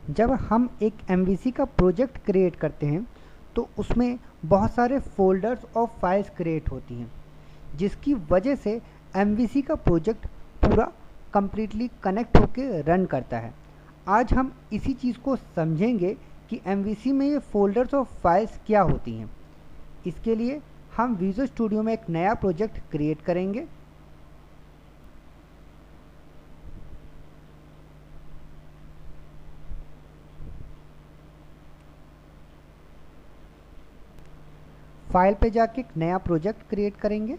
जब हम एक MVC का प्रोजेक्ट क्रिएट करते हैं तो उसमें बहुत सारे फोल्डर्स और फाइल्स क्रिएट होती हैं, जिसकी वजह से MVC का प्रोजेक्ट पूरा कंप्लीटली कनेक्ट होकर रन करता है। आज हम इसी चीज़ को समझेंगे कि MVC में ये फोल्डर्स और फाइल्स क्या होती हैं। इसके लिए हम विजुअल स्टूडियो में एक नया प्रोजेक्ट क्रिएट करेंगे। फाइल पे जाके एक नया प्रोजेक्ट क्रिएट करेंगे।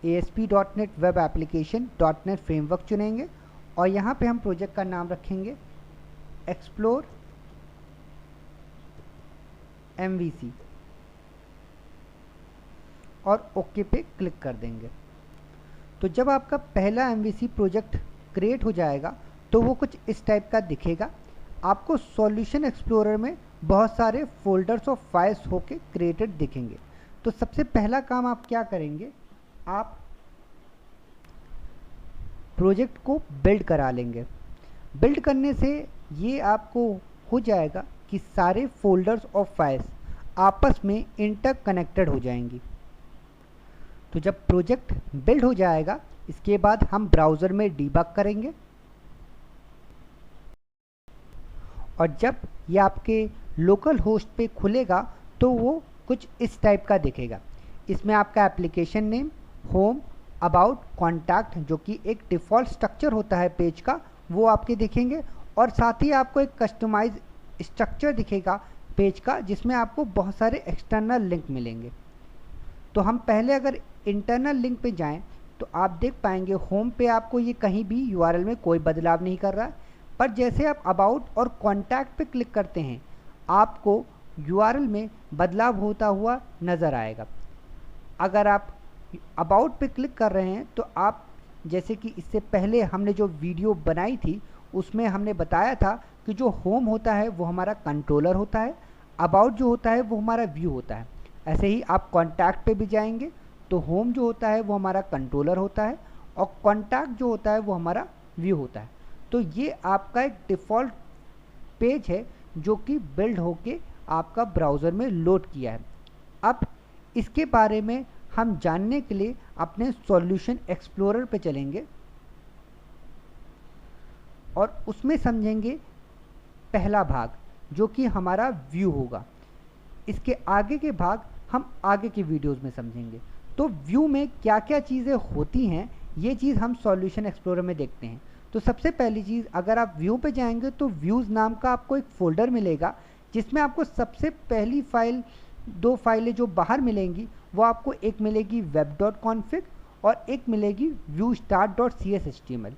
ASP.NET web application .NET framework चुनेंगे और यहाँ पे हम प्रोजेक्ट का नाम रखेंगे एक्सप्लोर MVC और ओके पे क्लिक कर देंगे। तो जब आपका पहला MVC प्रोजेक्ट क्रिएट हो जाएगा तो वो कुछ इस टाइप का दिखेगा। आपको सॉल्यूशन एक्सप्लोरर में बहुत सारे फोल्डर्स और फाइल्स होके क्रिएटेड दिखेंगे। तो सबसे पहला काम आप क्या करेंगे, आप प्रोजेक्ट को बिल्ड करा लेंगे। बिल्ड करने से ये आपको हो जाएगा कि सारे फोल्डर्स और फाइल्स आपस में इंटरकनेक्टेड हो जाएंगी। तो जब प्रोजेक्ट बिल्ड हो जाएगा, इसके बाद हम ब्राउज़र में डीबग करेंगे और जब ये आपके लोकल होस्ट पे खुलेगा तो वो कुछ इस टाइप का दिखेगा। इसमें आपका application name, home, about, contact, जो कि एक डिफ़ॉल्ट स्ट्रक्चर होता है पेज का, वो आपके दिखेंगे और साथ ही आपको एक कस्टमाइज स्ट्रक्चर दिखेगा पेज का, जिसमें आपको बहुत सारे एक्सटर्नल लिंक मिलेंगे। तो हम पहले अगर इंटरनल लिंक पे जाएं तो आप देख पाएंगे होम पे आपको ये कहीं भी URL में कोई बदलाव नहीं कर रहा है, पर जैसे आप अबाउट और कॉन्टैक्ट पे क्लिक करते हैं आपको URL में बदलाव होता हुआ नज़र आएगा। अगर आप अबाउट पे क्लिक कर रहे हैं तो आप, जैसे कि इससे पहले हमने जो वीडियो बनाई थी उसमें हमने बताया था कि जो होम होता है वो हमारा कंट्रोलर होता है, अबाउट जो होता है वो हमारा व्यू होता है। ऐसे ही आप कॉन्टैक्ट पे भी जाएंगे तो होम जो होता है वो हमारा कंट्रोलर होता है और कॉन्टैक्ट जो होता है वो हमारा व्यू होता है। तो ये आपका एक डिफ़ॉल्ट पेज है जो कि बिल्ड होके आपका ब्राउज़र में लोड किया है। अब इसके बारे में हम जानने के लिए अपने सॉल्यूशन एक्सप्लोरर पे चलेंगे और उसमें समझेंगे पहला भाग जो कि हमारा व्यू होगा। इसके आगे के भाग हम आगे के वीडियोस में समझेंगे। तो व्यू में क्या क्या चीज़ें होती हैं ये चीज़ हम सॉल्यूशन एक्सप्लोरर में देखते हैं। तो सबसे पहली चीज़, अगर आप व्यू पे जाएंगे तो व्यूज़ नाम का आपको एक फ़ोल्डर मिलेगा, जिसमें आपको सबसे पहली फाइल, दो फाइलें जो बाहर मिलेंगी वो आपको एक मिलेगी web.config और एक मिलेगी viewstart.cshtml।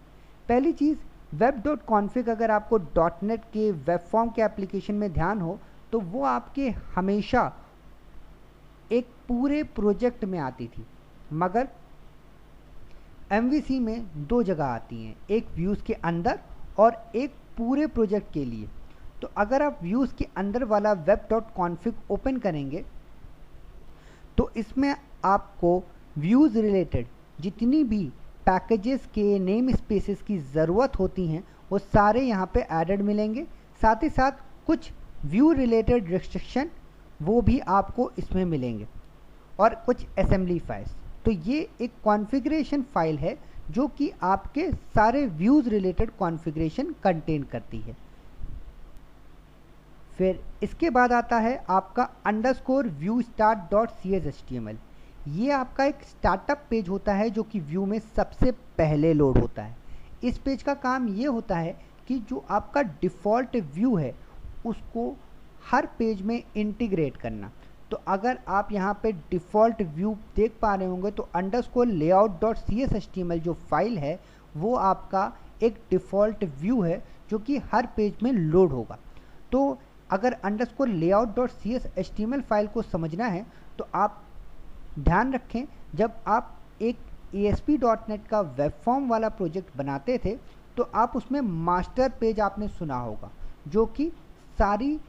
पहली चीज़ web.config, अगर आपको .NET के वेब फॉर्म के एप्लीकेशन में ध्यान हो तो वो आपके हमेशा एक पूरे प्रोजेक्ट में आती थी, मगर MVC में दो जगह आती हैं, एक व्यूज़ के अंदर और एक पूरे प्रोजेक्ट के लिए। तो अगर आप व्यूज़ के अंदर वाला web.config ओपन करेंगे तो इसमें आपको व्यूज़ रिलेटेड जितनी भी पैकेजेस के नेम स्पेसेस की ज़रूरत होती हैं वो सारे यहाँ पे एडेड मिलेंगे। साथ ही साथ कुछ व्यू रिलेटेड रिस्ट्रिक्शन वो भी आपको इसमें मिलेंगे और कुछ असेंबली फाइल्स। तो ये एक कॉन्फ़िगरेशन फाइल है जो कि आपके सारे व्यूज़ रिलेटेड कॉन्फ़िगरेशन कंटेन करती है। फिर इसके बाद आता है आपका _viewstart.cshtml। ये आपका एक स्टार्टअप पेज होता है जो कि व्यू में सबसे पहले लोड होता है। इस पेज का काम ये होता है कि जो आपका डिफ़ॉल्ट व्यू है उसको हर पेज में इंटीग्रेट करना। तो अगर आप यहाँ पे डिफ़ॉल्ट व्यू देख पा रहे होंगे तो _layout.cshtml जो फाइल है वो आपका एक डिफ़ॉल्ट व्यू है जो कि हर पेज में लोड होगा। तो अगर _layout.cshtml फाइल को समझना है तो आप ध्यान रखें, जब आप एक ASP.NET का वेब फॉर्म वाला प्रोजेक्ट बनाते थे तो आप उसमें मास्टर पेज आपने सुना होगा, जो कि सारी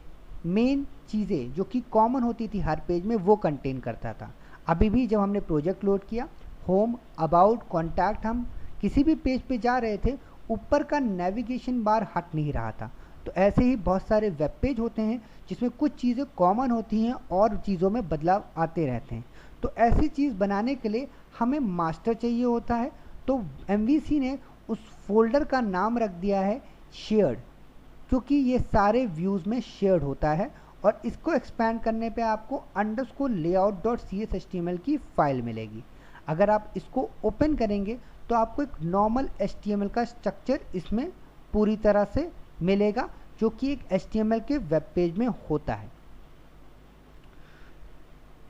मेन चीज़ें जो कि कॉमन होती थी हर पेज में वो कंटेन करता था। अभी भी जब हमने प्रोजेक्ट लोड किया, होम, अबाउट, कॉन्टैक्ट, हम किसी भी पेज पे जा रहे थे ऊपर का नेविगेशन बार हट नहीं रहा था। तो ऐसे ही बहुत सारे वेब पेज होते हैं जिसमें कुछ चीज़ें कॉमन होती हैं और चीज़ों में बदलाव आते रहते हैं। तो ऐसी चीज़ बनाने के लिए हमें मास्टर चाहिए होता है। तो MVC ने उस फोल्डर का नाम रख दिया है शेयर्ड, क्योंकि ये सारे व्यूज़ में शेयर्ड होता है। और इसको एक्सपैंड करने पे आपको _layout.cs HTML की फाइल मिलेगी। अगर आप इसको ओपन करेंगे तो आपको एक नॉर्मल HTML का स्ट्रक्चर इसमें पूरी तरह से मिलेगा, जो कि एक HTML के वेब पेज में होता है।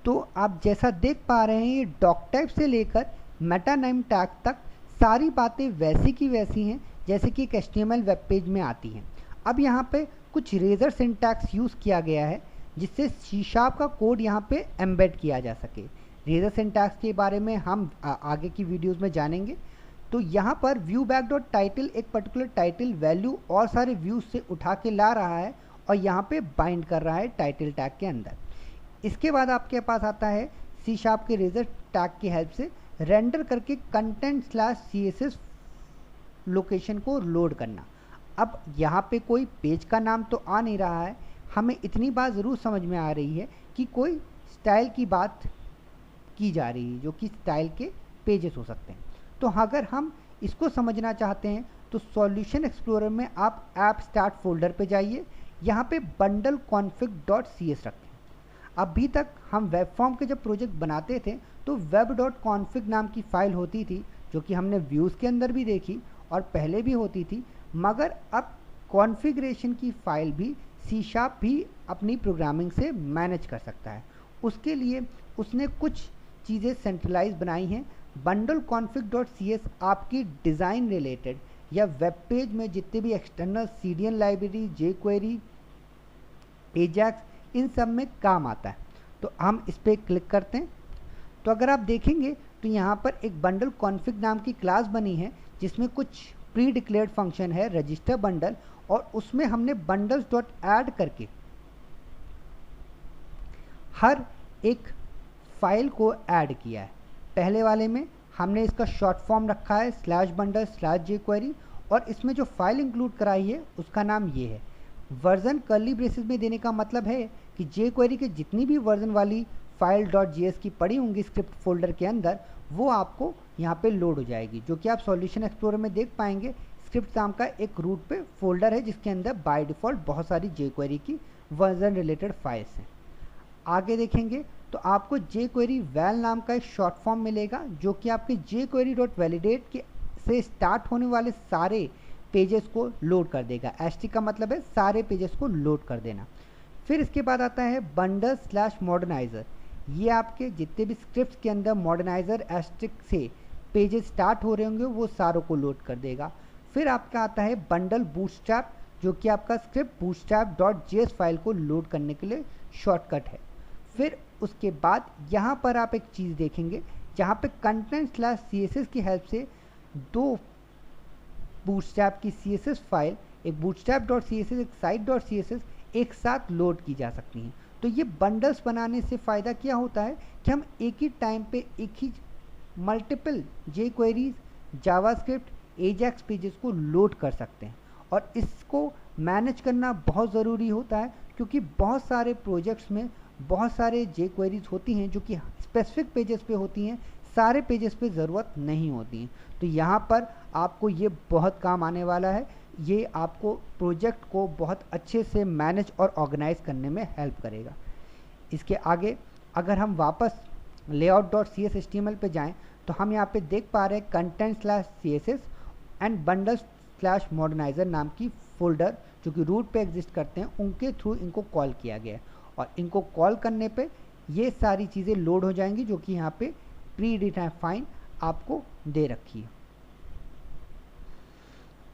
तो आप जैसा देख पा रहे हैं, ये डॉक टाइप से लेकर मेटा नेम टैग तक सारी बातें वैसी की वैसी हैं जैसे कि एक HTML वेब पेज में आती हैं। अब यहाँ पे कुछ रेजर सिंटैक्स यूज़ किया गया है जिससे C# का कोड यहाँ पे एम्बेड किया जा सके। रेजर सिंटैक्स के बारे में हम आगे की वीडियोस में जानेंगे। तो यहाँ पर viewback.title एक पर्टिकुलर टाइटल वैल्यू और सारे व्यूज से उठा के ला रहा है और यहाँ पे बाइंड कर रहा है टाइटल टैग के अंदर। इसके बाद आपके पास आता है C# के रेजर टैग की हेल्प से रेंडर करके content/css लोकेशन को लोड करना। अब यहाँ पे कोई पेज का नाम तो आ नहीं रहा है, हमें इतनी बात ज़रूर समझ में आ रही है कि कोई स्टाइल की बात की जा रही है, जो कि स्टाइल के पेजेस हो सकते हैं। तो अगर हम इसको समझना चाहते हैं तो सॉल्यूशन एक्सप्लोरर में आप ऐप स्टार्ट फोल्डर पे जाइए, यहाँ पे बंडल config.cs रखें। अभी तक हम वेब फॉर्म के जब प्रोजेक्ट बनाते थे तो web.config नाम की फ़ाइल होती थी, जो कि हमने व्यूज़ के अंदर भी देखी और पहले भी होती थी। मगर अब कॉन्फ़िगरेशन की फ़ाइल भी C# भी अपनी प्रोग्रामिंग से मैनेज कर सकता है। उसके लिए उसने कुछ चीज़ें सेंट्रलाइज बनाई हैं। बंडल config.cs आपकी डिज़ाइन रिलेटेड या वेब पेज में जितने भी external CDN library, jQuery, Ajax, इन सब में काम आता है। तो हम इस पर क्लिक करते हैं तो अगर आप देखेंगे तो यहाँ पर एक बंडल कॉन्फ़िग नाम की क्लास बनी है जिसमें कुछ प्री डिक्लेयर्ड फंक्शन है रजिस्टर बंडल, और उसमें हमने bundles.add करके हर एक फाइल को ऐड किया है। पहले वाले में हमने इसका शॉर्ट फॉर्म रखा है /bundle/jQuery, और इसमें जो फाइल इंक्लूड कराई है उसका नाम ये है। वर्जन कर्ली ब्रेसेस में देने का मतलब है कि jQuery के जितनी भी वर्जन वाली फाइल .js की पड़ी होंगी स्क्रिप्ट फोल्डर के अंदर, वो आपको यहाँ पे लोड हो जाएगी, जो कि आप सॉल्यूशन एक्सप्लोरर में देख पाएंगे। स्क्रिप्ट नाम का एक रूट पे फोल्डर है जिसके अंदर बाय डिफ़ॉल्ट बहुत सारी jQuery की वर्जन रिलेटेड फाइल्स हैं। आगे देखेंगे तो आपको jQuery val नाम का एक शॉर्ट फॉर्म मिलेगा, जो कि आपके jQuery.validate के से स्टार्ट होने वाले सारे पेजेस को लोड कर देगा। st का मतलब है सारे पेजेस को लोड कर देना। फिर इसके बाद आता है bundle/modernizer। ये आपके जितने भी स्क्रिप्ट्स के अंदर मॉडर्नाइजर एस्ट्रिक से पेजेस स्टार्ट हो रहे होंगे वो सारों को लोड कर देगा। फिर आपका आता है बंडल बूटस्ट्रैप, जो कि आपका स्क्रिप्ट bootstrap.js फाइल को लोड करने के लिए शॉर्टकट है। फिर उसके बाद यहाँ पर आप एक चीज़ देखेंगे जहाँ पे content/css की हेल्प से दो बूटस्ट्रैप की CSS फाइल, एक bootstrap.css एक site.css एक साथ लोड की जा सकती हैं। तो ये बंडल्स बनाने से फ़ायदा क्या होता है कि हम एक ही टाइम पे एक ही multiple jQuery, JavaScript, Ajax pages को लोड कर सकते हैं। और इसको मैनेज करना बहुत ज़रूरी होता है क्योंकि बहुत सारे प्रोजेक्ट्स में बहुत सारे jQueries होती हैं जो कि स्पेसिफिक पेजेस पे होती हैं, सारे पेजेस पे ज़रूरत नहीं होती हैं। तो यहाँ पर आपको ये बहुत काम आने वाला है। ये आपको प्रोजेक्ट को बहुत अच्छे से मैनेज और ऑर्गेनाइज करने में हेल्प करेगा। इसके आगे अगर हम वापस layout.cs HTML पे जाएं तो हम यहाँ पे देख पा रहे हैं content/css एंड bundles/modernizer नाम की फोल्डर जो कि रूट पे एग्जिस्ट करते हैं, उनके थ्रू इनको कॉल किया गया है। और इनको कॉल करने पे ये सारी चीज़ें लोड हो जाएंगी जो कि यहाँ पे प्री डिफाइन आपको दे रखी है।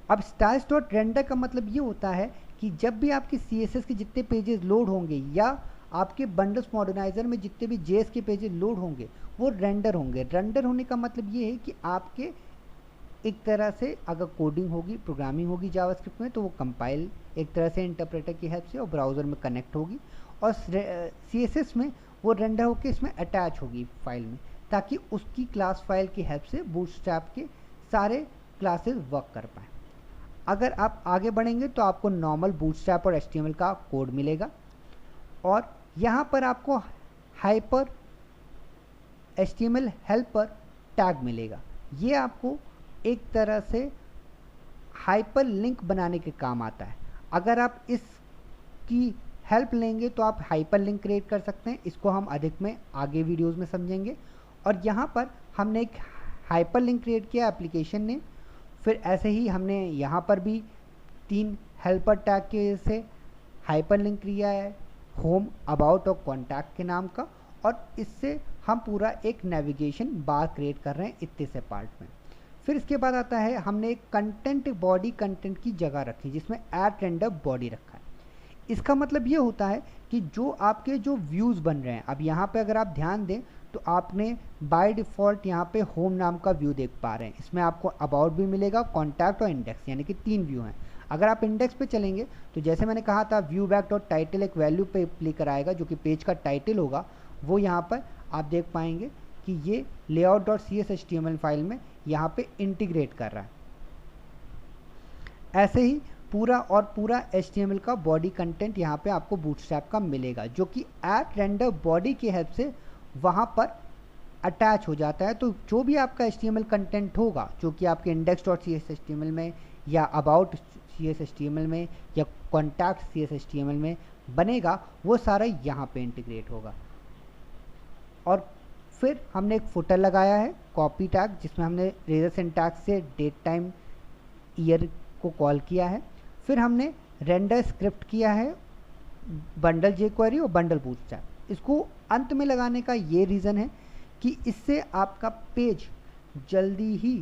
अब styles.render का मतलब ये होता है कि जब भी आपके CSS के जितने पेजेस लोड होंगे या आपके बंडल्स मॉडर्नाइजर में जितने भी JS के पेजेस लोड होंगे वो रेंडर होंगे। रेंडर होने का मतलब ये है कि आपके एक तरह से अगर कोडिंग होगी, प्रोग्रामिंग होगी जावास्क्रिप्ट में, तो वो कंपाइल एक तरह से इंटरप्रेटर की हेल्प से और ब्राउज़र में कनेक्ट होगी, और CSS में वो रेंडर होकर इसमें अटैच होगी फाइल में, ताकि उसकी क्लास फाइल की हेल्प से बूटस्ट्रैप के सारे क्लासेस वर्क कर पाएँ। अगर आप आगे बढ़ेंगे तो आपको नॉर्मल बूटस्ट्रैप और HTML का कोड मिलेगा, और यहाँ पर आपको हाइपर HTML हेल्पर टैग मिलेगा। ये आपको एक तरह से हाइपर लिंक बनाने के काम आता है। अगर आप इसकी हेल्प लेंगे तो आप हाइपर लिंक क्रिएट कर सकते हैं। इसको हम अधिक में आगे वीडियोस में समझेंगे। और यहाँ पर हमने एक हाइपर लिंक क्रिएट किया एप्लीकेशन ने, फिर ऐसे ही हमने यहाँ पर भी 3 हेल्पर टैग के से हाइपर लिंक किया है, होम, अबाउट और कॉन्टैक्ट के नाम का, और इससे हम पूरा एक नेविगेशन बार क्रिएट कर रहे हैं इतने से पार्ट में। फिर इसके बाद आता है हमने एक कंटेंट बॉडी कंटेंट की जगह रखी जिसमें ऐड रेंडर बॉडी रखा है। इसका मतलब ये होता है कि जो आपके जो व्यूज़ बन रहे हैं, अब यहाँ पे अगर आप ध्यान दें तो आपने बाय डिफ़ॉल्ट यहाँ पे होम नाम का व्यू देख पा रहे हैं। इसमें आपको अबाउट भी मिलेगा, कॉन्टैक्ट और इंडेक्स, यानी कि 3 व्यू हैं। अगर आप इंडेक्स पे चलेंगे तो जैसे मैंने कहा था व्यू बैक डॉट टाइटल एक वैल्यू पे प्ले कराएगा जो कि पेज का टाइटल होगा, वो यहाँ पर आप देख पाएंगे कि ये लेआउट डॉट CSS/HTML फाइल में यहाँ पे इंटीग्रेट कर रहा है। ऐसे ही पूरा और पूरा HTML का बॉडी कंटेंट यहाँ पे आपको बूटस्ट्रैप का मिलेगा, जो कि ऐड रेंडर बॉडी की हेल्प से वहाँ पर अटैच हो जाता है। तो जो भी आपका HTML कंटेंट होगा जो कि आपके index.CSS/HTML में या about CSS/HTML में या contact CSS/HTML में बनेगा, वो सारा यहाँ पे इंटीग्रेट होगा। और फिर हमने एक फुटर लगाया है कॉपी टैग, जिसमें हमने रेजर सिंटैक्स से डेट टाइम ईयर को कॉल किया है। फिर हमने रेंडर स्क्रिप्ट किया है बंडल jQuery और बंडल बूटस्ट्रैप। इसको अंत में लगाने का ये रीज़न है कि इससे आपका पेज जल्दी ही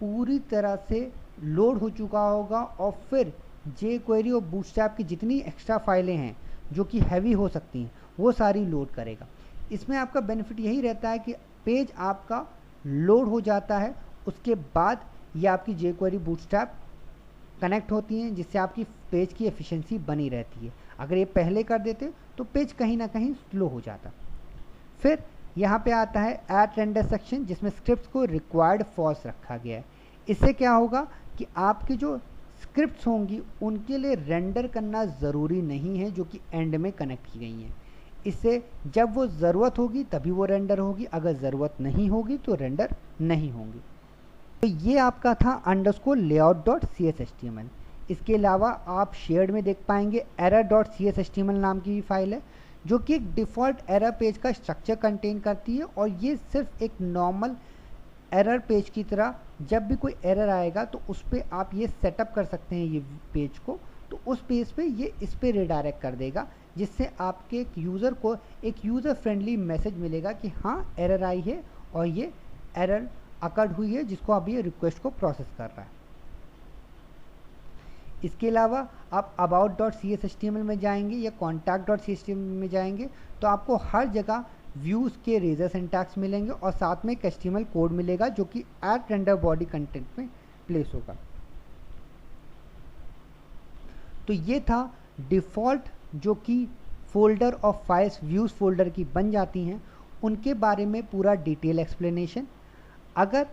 पूरी तरह से लोड हो चुका होगा, और फिर jQuery और बूटस्ट्रैप की जितनी एक्स्ट्रा फाइलें हैं जो कि हैवी हो सकती हैं वो सारी लोड करेगा। इसमें आपका बेनिफिट यही रहता है कि पेज आपका लोड हो जाता है, उसके बाद ये आपकी jQuery बूटस्ट्रैप कनेक्ट होती हैं, जिससे आपकी पेज की एफिशिएंसी बनी रहती है। अगर ये पहले कर देते तो पेज कहीं ना कहीं स्लो हो जाता। फिर यहाँ पे आता है ऐड रेंडर सेक्शन, जिसमें स्क्रिप्ट्स को रिक्वायर्ड फॉल्स रखा गया है। इससे क्या होगा कि आपकी जो स्क्रिप्ट्स होंगी उनके लिए रेंडर करना ज़रूरी नहीं है, जो कि एंड में कनेक्ट की गई हैं। इससे जब वो ज़रूरत होगी तभी वो रेंडर होगी, अगर ज़रूरत नहीं होगी तो रेंडर नहीं होंगी। तो ये आपका था अंडरस्कोर लेआउट डॉट CSS/HTML। इसके अलावा आप शेयर्ड में देख पाएंगे एरर डॉट CSS/HTML नाम की फाइल है, जो कि एक डिफ़ॉल्ट एरर पेज का स्ट्रक्चर कंटेन करती है। और ये सिर्फ एक नॉर्मल एरर पेज की तरह, जब भी कोई एरर आएगा तो उस पर आप ये सेटअप कर सकते हैं ये पेज को, तो उस पेज पे ये इस पर रिडायरेक्ट कर देगा, जिससे आपके यूज़र को एक यूज़र फ्रेंडली मैसेज मिलेगा कि हाँ एरर आई है और ये एरर अकर्ड हुई है, जिसको अब ये रिक्वेस्ट को प्रोसेस कर रहा है। इसके अलावा आप about.CSS/HTML में जाएंगे या contact.CSS/HTML में जाएंगे तो आपको हर जगह व्यूज़ के रेजर सिंटैक्स मिलेंगे, और साथ में एक HTML कोड मिलेगा जो कि ऐड रेंडर बॉडी कंटेंट में प्लेस होगा। तो ये था डिफ़ॉल्ट जो कि folder of files views folder की बन जाती हैं, उनके बारे में पूरा डिटेल एक्सप्लेनेशन। अगर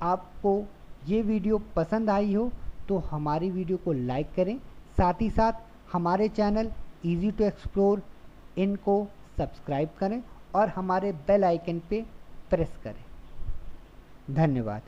आपको ये वीडियो पसंद आई हो तो हमारी वीडियो को लाइक करें, साथ ही साथ हमारे चैनल इजी टू एक्सप्लोर इनको सब्सक्राइब करें और हमारे बेल आइकन पे प्रेस करें। धन्यवाद।